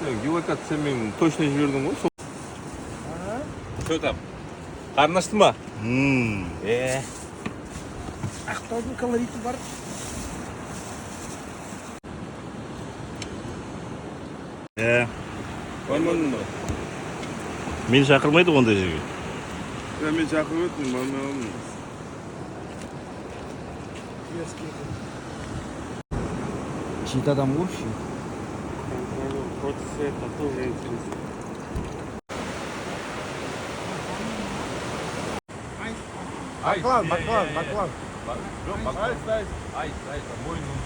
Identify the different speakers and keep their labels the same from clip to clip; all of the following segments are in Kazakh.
Speaker 1: Геолокация sen точно жібердің ғой. Что там? Қарны ашты ма?
Speaker 2: Ақтаудың колориті бар.
Speaker 1: Бармадың ба?
Speaker 3: Мені шақырмайды ондай жерге.
Speaker 1: Мен шақырып өттім, бармадым.
Speaker 2: Чит адам вообще.
Speaker 1: Против света тоже интересно.
Speaker 2: Баклан.
Speaker 1: Айс, мойның.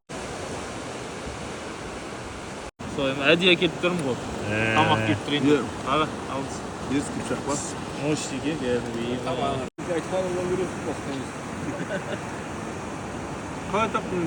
Speaker 4: Сол енді әдейі әкеліп тұрмын ғой. Тамақ келіп тұрайын деп. Аға, алыңыз.
Speaker 1: Ескі пышақ па?
Speaker 4: Мощный екен,
Speaker 1: Айтқаныңнан көресің басқа емес. Қалай таптың